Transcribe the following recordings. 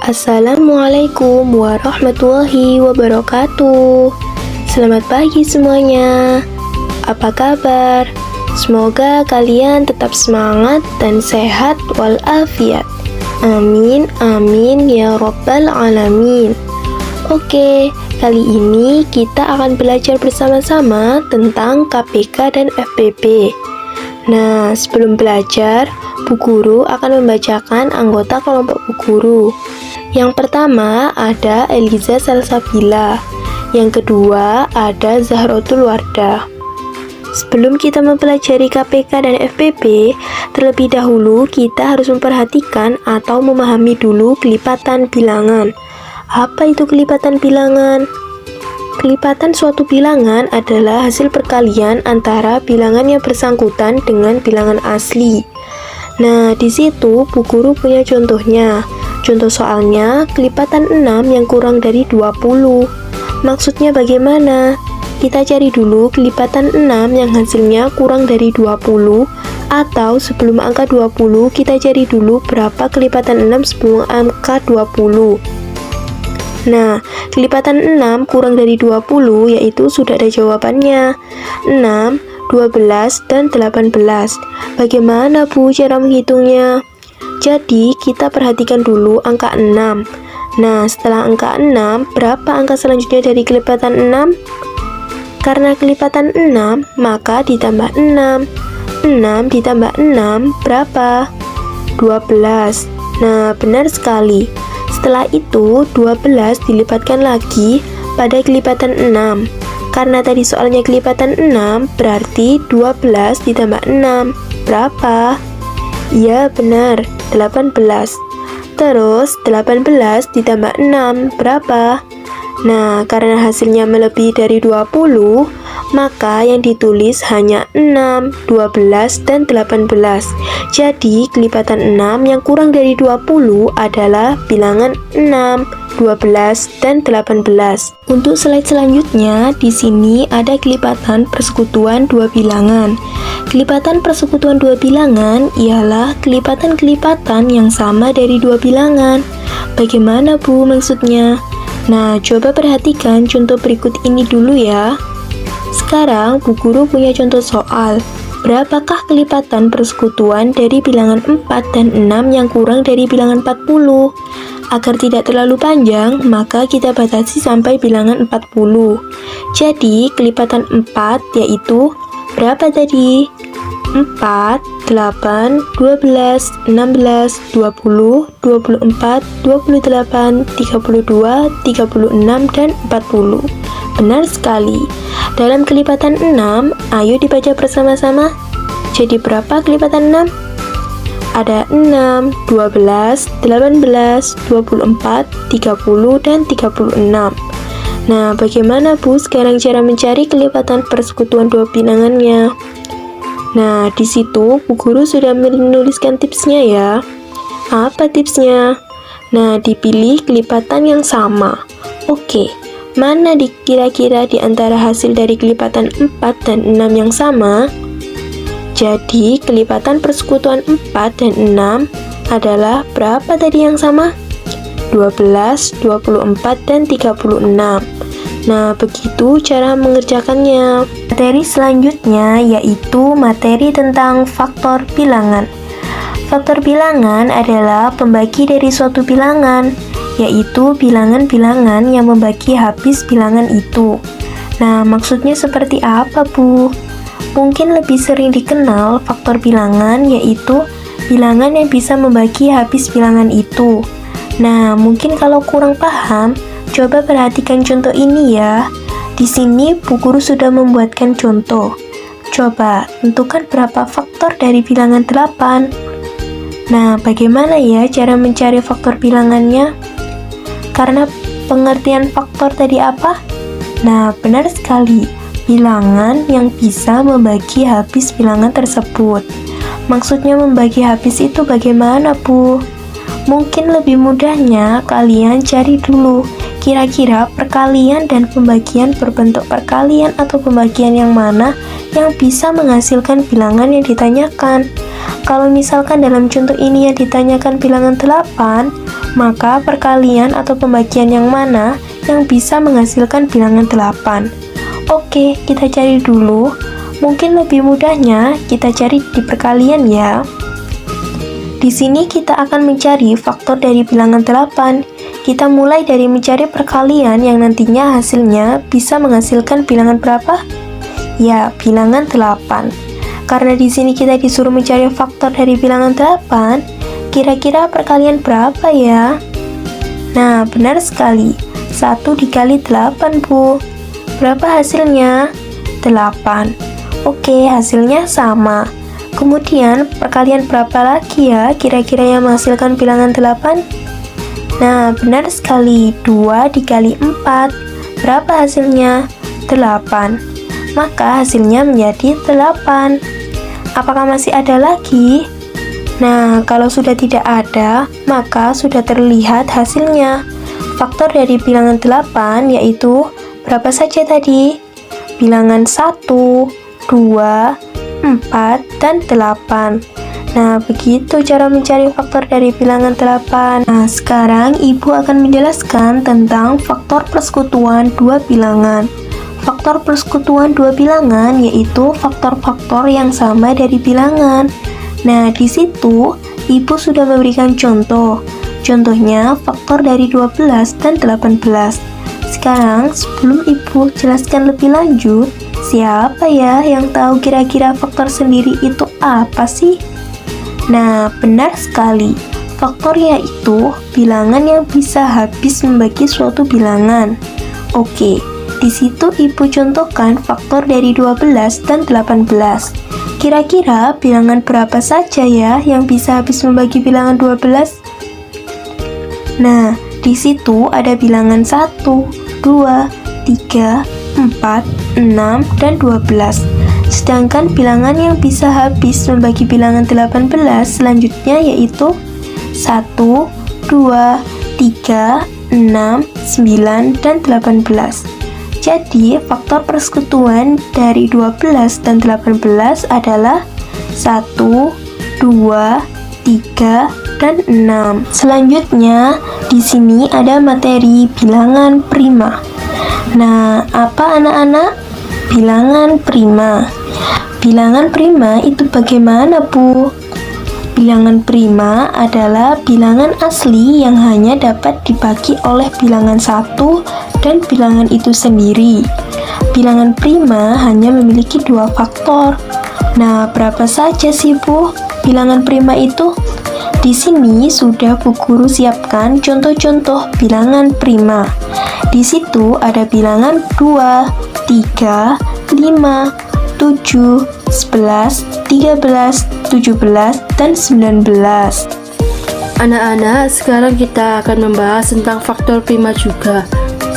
Assalamualaikum warahmatullahi wabarakatuh. Selamat pagi semuanya. Apa kabar? Semoga kalian tetap semangat dan sehat walafiat. Amin, amin ya rabbal alamin. Oke, kali ini kita akan belajar bersama-sama tentang KPK dan FPP. Nah, sebelum belajar, Bu Guru akan membacakan anggota kelompok Bu Guru. Yang pertama ada Eliza Salsabila. Yang kedua ada Zahrotul Wardah. Sebelum kita mempelajari KPK dan FPP, terlebih dahulu kita harus memperhatikan atau memahami dulu kelipatan bilangan. Apa itu kelipatan bilangan? Kelipatan suatu bilangan adalah hasil perkalian antara bilangan yang bersangkutan dengan bilangan asli. Nah, di situ Bu Guru punya contohnya. Contoh soalnya, kelipatan 6 yang kurang dari 20. Maksudnya bagaimana? Kita cari dulu kelipatan 6 yang hasilnya kurang dari 20, atau sebelum angka 20, kita cari dulu berapa kelipatan 6 sebelum angka 20. Nah, kelipatan 6 kurang dari 20 yaitu sudah ada jawabannya. 6, 12, dan 18. Bagaimana Bu cara menghitungnya? Jadi, kita perhatikan dulu angka 6. Nah, setelah angka 6, berapa angka selanjutnya dari kelipatan 6? Karena kelipatan 6, maka ditambah 6. 6 ditambah 6, berapa? 12. Nah, benar sekali. Setelah itu, 12 dilipatkan lagi pada kelipatan 6. Karena tadi soalnya kelipatan 6, berarti 12 ditambah 6. Berapa? Ya, benar, 18. Terus, 18 ditambah 6, berapa? Nah, karena hasilnya melebihi dari 20, maka yang ditulis hanya 6, 12, dan 18. Jadi, kelipatan 6 yang kurang dari 20 adalah bilangan 6, 12, dan 18. Untuk slide selanjutnya, di sini ada kelipatan persekutuan dua bilangan. Kelipatan persekutuan dua bilangan ialah kelipatan-kelipatan yang sama dari dua bilangan. Bagaimana Bu maksudnya? Nah, coba perhatikan contoh berikut ini dulu ya. Sekarang Bu Guru punya contoh soal. Berapakah kelipatan persekutuan dari bilangan 4 dan 6 yang kurang dari bilangan 40? Agar tidak terlalu panjang, maka kita batasi sampai bilangan 40. Jadi, kelipatan 4 yaitu berapa tadi? 4, 8, 12, 16, 20, 24, 28, 32, 36, dan 40. Benar sekali. Dalam kelipatan 6, ayo dibaca bersama-sama. Jadi berapa kelipatan 6? Ada 6, 12, 18, 24, 30, dan 36. Nah, bagaimana Bu sekarang cara mencari kelipatan persekutuan dua bilangannya? Nah, di situ Bu Guru sudah menuliskan tipsnya ya. Apa tipsnya? Nah, dipilih kelipatan yang sama. Oke, mana kira-kira di antara hasil dari kelipatan 4 dan 6 yang sama? Jadi, kelipatan persekutuan 4 dan 6 adalah berapa tadi yang sama? 12, 24, dan 36. Nah, begitu cara mengerjakannya. Materi selanjutnya yaitu materi tentang faktor bilangan. Faktor bilangan adalah pembagi dari suatu bilangan, yaitu bilangan-bilangan yang membagi habis bilangan itu. Nah, maksudnya seperti apa, Bu? Mungkin lebih sering dikenal faktor bilangan yaitu bilangan yang bisa membagi habis bilangan itu. Nah, mungkin kalau kurang paham, coba perhatikan contoh ini ya. Di sini Bu Guru sudah membuatkan contoh. Coba tentukan berapa faktor dari bilangan 8. Nah, bagaimana ya cara mencari faktor bilangannya? Karena pengertian faktor tadi apa? Nah, benar sekali. Bilangan yang bisa membagi habis bilangan tersebut. Maksudnya membagi habis itu bagaimana, Bu? Mungkin lebih mudahnya kalian cari dulu kira-kira perkalian dan pembagian berbentuk perkalian atau pembagian yang mana yang bisa menghasilkan bilangan yang ditanyakan. Kalau misalkan dalam contoh ini yang ditanyakan bilangan 8, maka perkalian atau pembagian yang mana yang bisa menghasilkan bilangan 8? Oke, kita cari dulu. Mungkin lebih mudahnya kita cari di perkalian ya. Di sini kita akan mencari faktor dari bilangan 8. Kita mulai dari mencari perkalian yang nantinya hasilnya bisa menghasilkan bilangan berapa? Ya, bilangan 8. Karena di sini kita disuruh mencari faktor dari bilangan 8, kira-kira perkalian berapa ya? Nah, benar sekali. 1 dikali 8, Bu. Berapa hasilnya? 8. Oke, hasilnya sama. Kemudian, perkalian berapa lagi ya kira-kira yang menghasilkan bilangan 8? Nah, benar sekali. 2 dikali 4. Berapa hasilnya? 8. Maka hasilnya menjadi 8. Apakah masih ada lagi? Nah, kalau sudah tidak ada, maka sudah terlihat hasilnya. Faktor dari bilangan 8 yaitu berapa saja tadi? Bilangan 1, 2, 4, dan 8. Nah, begitu cara mencari faktor dari bilangan 8. Nah, sekarang Ibu akan menjelaskan tentang faktor persekutuan dua bilangan. Faktor persekutuan dua bilangan yaitu faktor-faktor yang sama dari bilangan. Nah, di situ Ibu sudah memberikan contoh. Contohnya faktor dari 12 dan 18. Sekarang, sebelum Ibu jelaskan lebih lanjut, siapa ya yang tahu kira-kira faktor sendiri itu apa sih? Nah, benar sekali. Faktor yaitu bilangan yang bisa habis membagi suatu bilangan. Oke, di situ Ibu contohkan faktor dari 12 dan 18. Kira-kira bilangan berapa saja ya yang bisa habis membagi bilangan 12? Nah, di situ ada bilangan 1, 2, 3, 4, 6, dan 12. Sedangkan bilangan yang bisa habis membagi bilangan 18 selanjutnya yaitu 1, 2, 3, 6, 9, dan 18. Jadi, faktor persekutuan dari 12 dan 18 adalah 1, 2, 3, dan 6. Selanjutnya, di sini ada materi bilangan prima. Nah, apa anak-anak? Bilangan prima. Bilangan prima itu bagaimana, Bu? Bilangan prima adalah bilangan asli yang hanya dapat dibagi oleh bilangan satu dan bilangan itu sendiri. Bilangan prima hanya memiliki dua faktor. Nah, berapa saja sih, Bu, bilangan prima itu? Di sini sudah Bu Guru siapkan contoh-contoh bilangan prima. Di situ ada bilangan 2, 3, 5, 7, 11, 13, 17, dan 19. Anak-anak, sekarang kita akan membahas tentang faktor prima juga.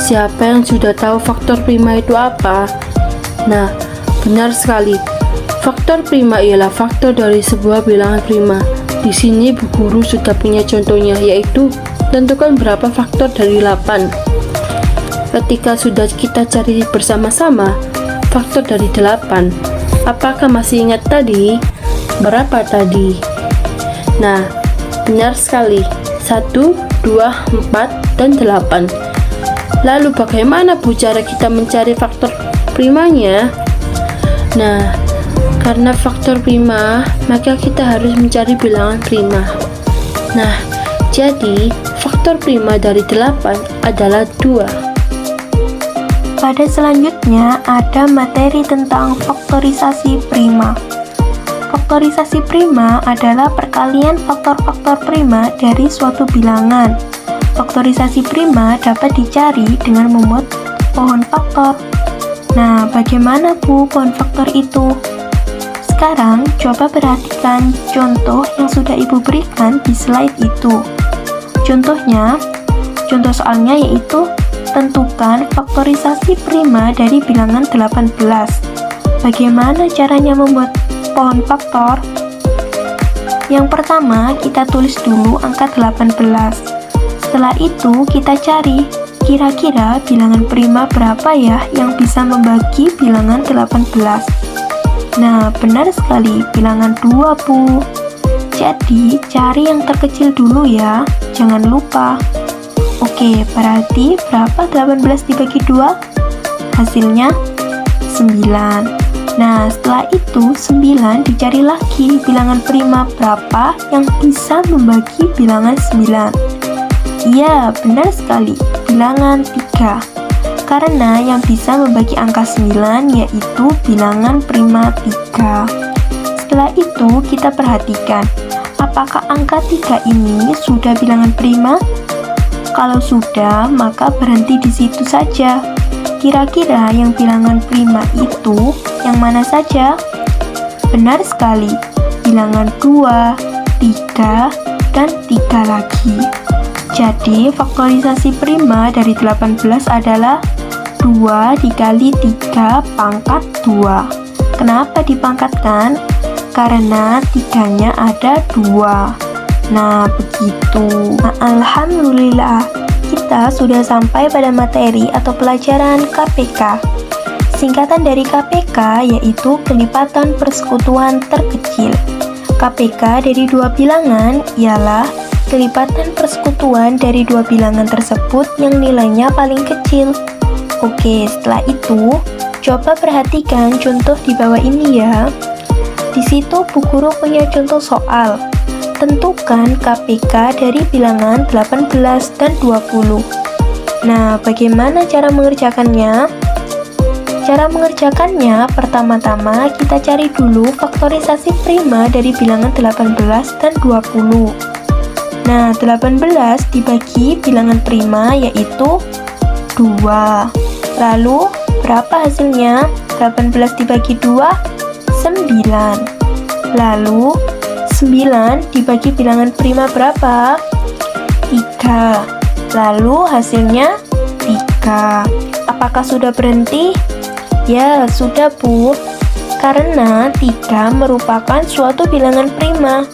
Siapa yang sudah tahu faktor prima itu apa? Nah, benar sekali. Faktor prima ialah faktor dari sebuah bilangan prima. Di sini Bu Guru sudah punya contohnya, yaitu tentukan berapa faktor dari 8. Ketika sudah kita cari bersama-sama faktor dari 8, apakah masih ingat tadi? Berapa tadi? Nah, benar sekali. 1, 2, 4, dan 8. Lalu bagaimana Bu cara kita mencari faktor primanya? Nah, karena faktor prima, maka kita harus mencari bilangan prima. Nah, jadi faktor prima dari 8 adalah 2. Pada selanjutnya ada materi tentang faktorisasi prima. Faktorisasi prima adalah perkalian faktor-faktor prima dari suatu bilangan. Faktorisasi prima dapat dicari dengan membuat pohon faktor. Nah, bagaimana Bu pohon faktor itu? Sekarang, coba perhatikan contoh yang sudah Ibu berikan di slide itu. Contohnya, contoh soalnya yaitu tentukan faktorisasi prima dari bilangan 18. Bagaimana caranya membuat pohon faktor? Yang pertama, kita tulis dulu angka 18. Setelah itu, kita cari kira-kira bilangan prima berapa ya yang bisa membagi bilangan 18. Nah, benar sekali, bilangan 2, Bu. Jadi, cari yang terkecil dulu ya, jangan lupa. Oke, berarti berapa 18 dibagi 2? Hasilnya 9. Nah, setelah itu 9 dicari lagi bilangan prima berapa yang bisa membagi bilangan 9. Iya, benar sekali, bilangan 3. Karena yang bisa membagi angka 9 yaitu bilangan prima 3. Setelah itu kita perhatikan, apakah angka 3 ini sudah bilangan prima? Kalau sudah, maka berhenti di situ saja. Kira-kira yang bilangan prima itu yang mana saja? Benar sekali, bilangan 2, 3, dan 3 lagi. Jadi, faktorisasi prima dari 18 adalah 2 dikali 3 pangkat 2. Kenapa dipangkatkan? Karena 3-nya ada 2. Nah, begitu. Nah, alhamdulillah, kita sudah sampai pada materi atau pelajaran KPK. Singkatan dari KPK yaitu kelipatan persekutuan terkecil. KPK dari dua bilangan ialah kelipatan persekutuan dari dua bilangan tersebut yang nilainya paling kecil. Oke, setelah itu, coba perhatikan contoh di bawah ini ya. Di situ Bu Guru punya contoh soal. Tentukan KPK dari bilangan 18 dan 20. Nah, bagaimana cara mengerjakannya? Cara mengerjakannya, pertama-tama kita cari dulu faktorisasi prima dari bilangan 18 dan 20. Nah, 18 dibagi bilangan prima yaitu 2. Lalu, berapa hasilnya? 18 dibagi 2, 9. Lalu, 9 dibagi bilangan prima berapa? 3. Lalu, hasilnya 3. Apakah sudah berhenti? Ya, sudah Bu. Karena 3 merupakan suatu bilangan prima.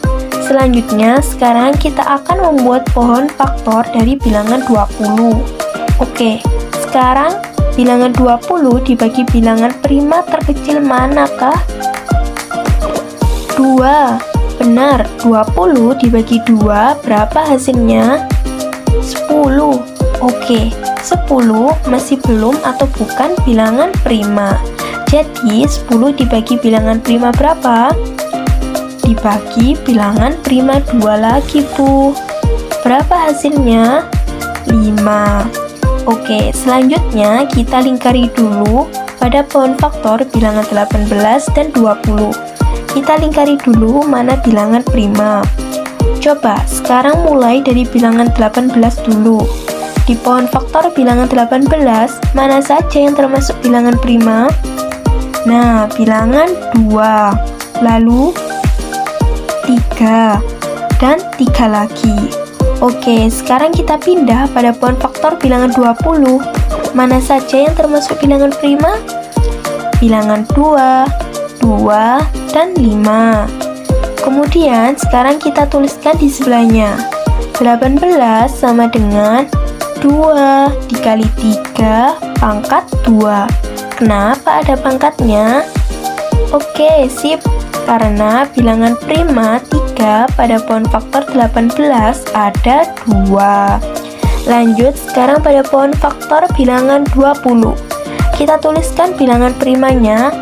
Selanjutnya, sekarang kita akan membuat pohon faktor dari bilangan 20. Oke, sekarang bilangan 20 dibagi bilangan prima terkecil manakah? 2. Benar, 20 dibagi 2 berapa hasilnya? 10. Oke, 10 masih belum atau bukan bilangan prima. Jadi, 10 dibagi bilangan prima berapa? Dibagi bilangan prima 2 lagi, Bu. Berapa hasilnya? 5. Oke, selanjutnya kita lingkari dulu pada pohon faktor bilangan 18 dan 20. Kita lingkari dulu mana bilangan prima. Coba, sekarang mulai dari bilangan 18 dulu. Di pohon faktor bilangan 18, mana saja yang termasuk bilangan prima? Nah, bilangan 2, lalu 3, dan 3 lagi. Oke, sekarang kita pindah pada pohon faktor bilangan 20. Mana saja yang termasuk bilangan prima? Bilangan 2, 2, dan 5. Kemudian, sekarang kita tuliskan di sebelahnya. 18 sama dengan 2 dikali 3 pangkat 2. Kenapa ada pangkatnya? Oke, sip. Karena bilangan prima 3 pada pohon faktor 18 ada 2. Lanjut, sekarang pada pohon faktor bilangan 20. Kita tuliskan bilangan primanya.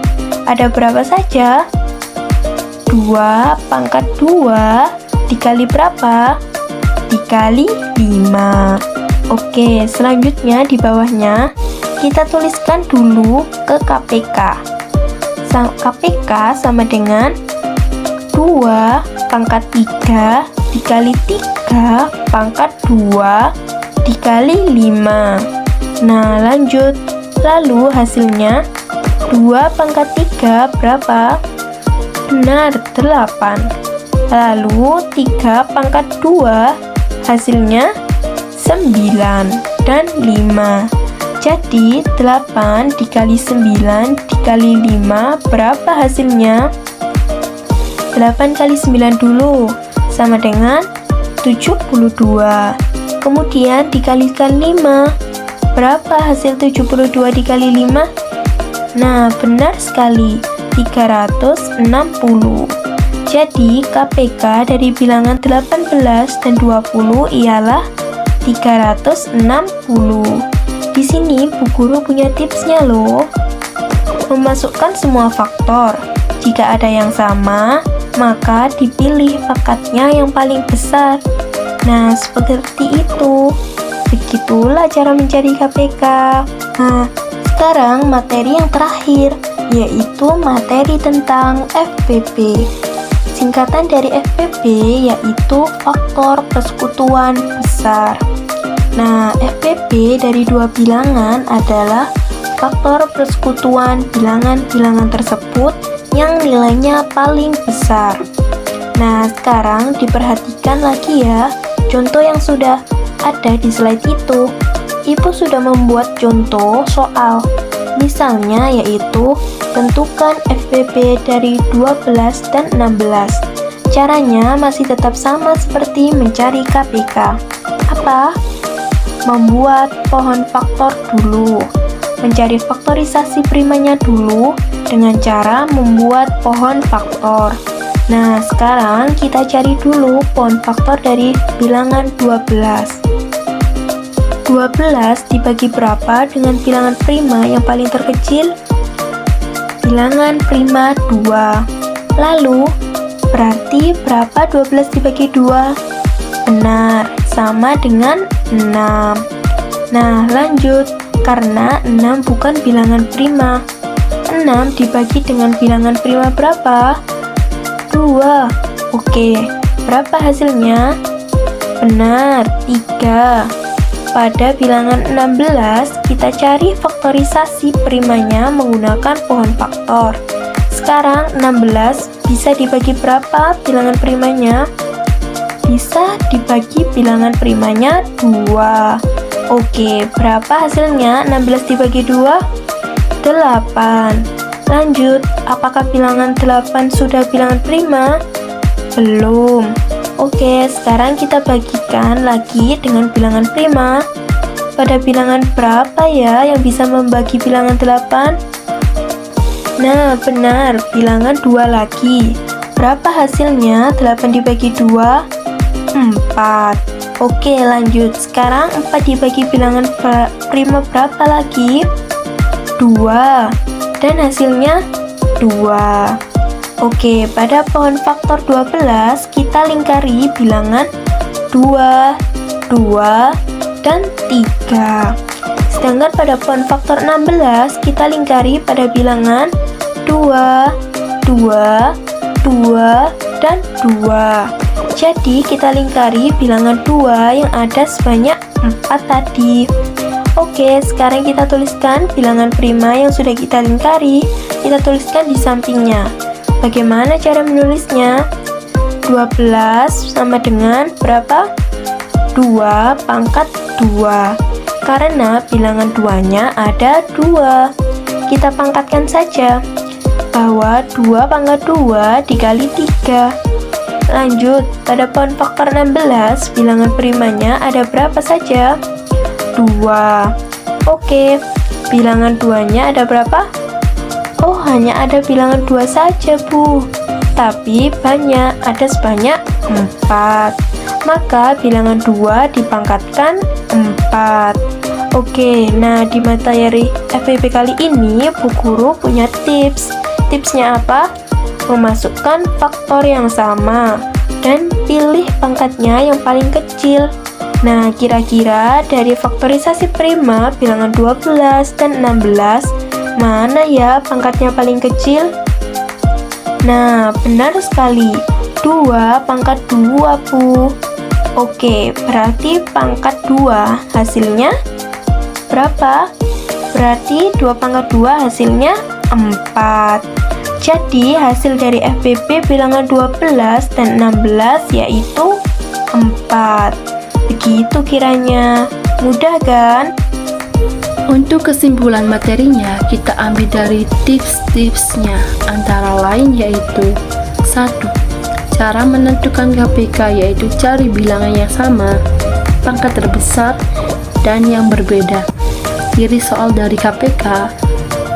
Ada berapa saja? 2 pangkat 2 dikali berapa? Dikali 5. Oke, selanjutnya di bawahnya kita tuliskan dulu ke KPK. KPK sama dengan 2 pangkat 3 dikali 3 pangkat 2 dikali 5. Nah, lanjut. Lalu hasilnya 2 pangkat 3 berapa? Benar, 8. Lalu 3 pangkat 2 hasilnya 9 dan 5. Jadi 8 dikali 9 dikali 5 berapa hasilnya? 8 kali 9 dulu sama dengan 72. Kemudian dikalikan 5. Berapa hasil 72 dikali 5? Nah, benar sekali, 360. Jadi KPK dari bilangan 18 dan 20 ialah 360. Di sini Bu Guru punya tipsnya loh. Memasukkan semua faktor. Jika ada yang sama, maka dipilih pangkatnya yang paling besar. Nah, seperti itu. Begitulah cara mencari KPK. Nah, sekarang materi yang terakhir, yaitu materi tentang FPP. Singkatan dari FPP yaitu faktor persekutuan besar. Nah, FPP dari dua bilangan adalah faktor persekutuan bilangan-bilangan tersebut yang nilainya paling besar. Nah, sekarang diperhatikan lagi ya contoh yang sudah ada di slide itu. Ibu sudah membuat contoh soal. Misalnya yaitu tentukan FPP dari 12 dan 16. Caranya masih tetap sama seperti mencari KPK. Apa? Membuat pohon faktor dulu. Mencari faktorisasi primanya dulu dengan cara membuat pohon faktor. Nah, sekarang kita cari dulu pohon faktor dari bilangan 12. 12 dibagi berapa dengan bilangan prima yang paling terkecil? Bilangan prima 2. Lalu, berarti berapa 12 dibagi 2? Benar, sama dengan 6. Nah, lanjut. Karena 6 bukan bilangan prima. 6 dibagi dengan bilangan prima berapa? 2. Oke, berapa hasilnya? Benar, 3. Pada bilangan 16, kita cari faktorisasi primanya menggunakan pohon faktor. Sekarang 16 bisa dibagi berapa bilangan primanya? Bisa dibagi bilangan primanya 2. Oke, berapa hasilnya 16 dibagi 2? 8. Lanjut, apakah bilangan 8 sudah bilangan prima? Belum. Oke, sekarang kita bagikan lagi dengan bilangan prima. Pada bilangan berapa ya yang bisa membagi bilangan 8? Nah, benar, bilangan 2 lagi. Berapa hasilnya 8 dibagi 2? 4. Oke, lanjut. Sekarang 4 dibagi bilangan prima berapa lagi? 2. Dan hasilnya 2. Oke, pada pohon faktor 12 kita lingkari bilangan 2, 2, dan 3. Sedangkan pada pohon faktor 16 kita lingkari pada bilangan 2, 2, 2, dan 2. Jadi kita lingkari bilangan 2 yang ada sebanyak 4 tadi. Oke, sekarang kita tuliskan bilangan prima yang sudah kita lingkari. Kita tuliskan di sampingnya. Bagaimana cara menulisnya? 12 sama dengan berapa? 2 pangkat 2. Karena bilangan 2-nya ada 2. Kita pangkatkan saja. Bahwa 2 pangkat 2 dikali 3. Lanjut, pada pohon faktor 16, bilangan primanya ada berapa saja? 2. Oke, bilangan 2-nya ada berapa? Oh, hanya ada bilangan 2 saja, Bu. Tapi banyak, ada sebanyak 4. Maka bilangan 2 dipangkatkan 4. Oke, nah di materi FPP kali ini Bu Guru punya tips. Tipsnya apa? Memasukkan faktor yang sama dan pilih pangkatnya yang paling kecil. Nah, kira-kira dari faktorisasi prima bilangan 12 dan 16, mana ya pangkatnya paling kecil? Nah, benar sekali. 2 pangkat 2, Bu. Oke, berarti pangkat 2 hasilnya berapa? Berarti 2 pangkat 2 hasilnya 4. Jadi, hasil dari FPP bilangan 12 dan 16 yaitu 4. Begitu kiranya. Mudah kan? Untuk kesimpulan materinya, kita ambil dari tips-tipsnya, antara lain yaitu 1. Cara menentukan KPK yaitu cari bilangan yang sama, pangkat terbesar, dan yang berbeda. Ciri soal dari KPK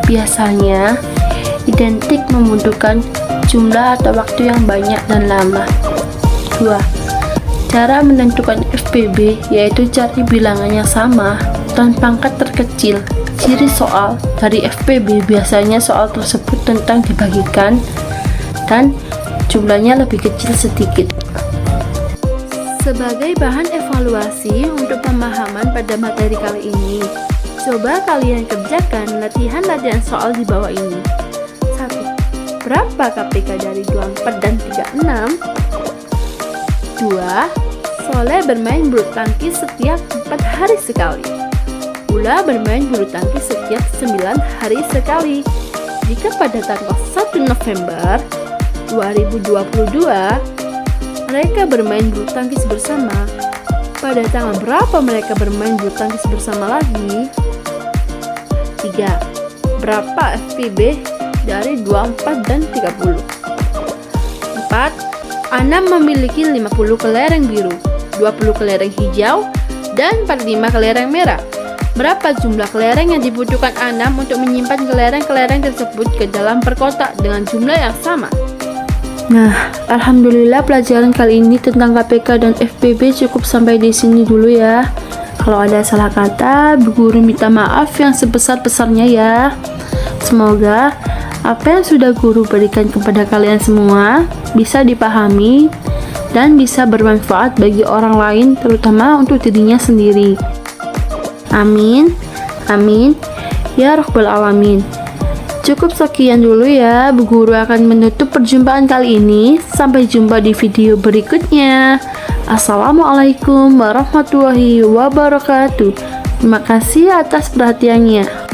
biasanya identik membutuhkan jumlah atau waktu yang banyak dan lama. 2. Cara menentukan FPB yaitu cari bilangan yang sama dan pangkat terkecil. Ciri soal dari FPB biasanya soal tersebut tentang dibagikan dan jumlahnya lebih kecil sedikit. Sebagai bahan evaluasi untuk pemahaman pada materi kali ini, coba kalian kerjakan latihan-latihan soal di bawah ini. 1. Berapa KPK dari 24 dan 36? 2. Soleh bermain bulu tangkis setiap 4 hari sekali. Ula bermain bulu tangkis setiap 9 hari sekali. Jika pada tanggal 1 November 2022 mereka bermain bulu tangkis bersama, pada tanggal berapa mereka bermain bulu tangkis bersama lagi? 3. Berapa FPB dari 24 dan 30? 4. Anam memiliki 50 kelereng biru, 20 kelereng hijau, dan 45 kelereng merah. Berapa jumlah kelereng yang dibutuhkan Anam untuk menyimpan kelereng-kelereng tersebut ke dalam perkotak dengan jumlah yang sama? Nah, alhamdulillah pelajaran kali ini tentang KPK dan FPB cukup sampai di sini dulu ya. Kalau ada salah kata, Bu Guru minta maaf yang sebesar-besarnya ya. Semoga apa yang sudah Guru berikan kepada kalian semua bisa dipahami dan bisa bermanfaat bagi orang lain, terutama untuk dirinya sendiri. Amin, amin, ya Rabbal Alamin. Cukup sekian dulu ya, Bu Guru akan menutup perjumpaan kali ini. Sampai jumpa di video berikutnya. Assalamualaikum warahmatullahi wabarakatuh. Terima kasih atas perhatiannya.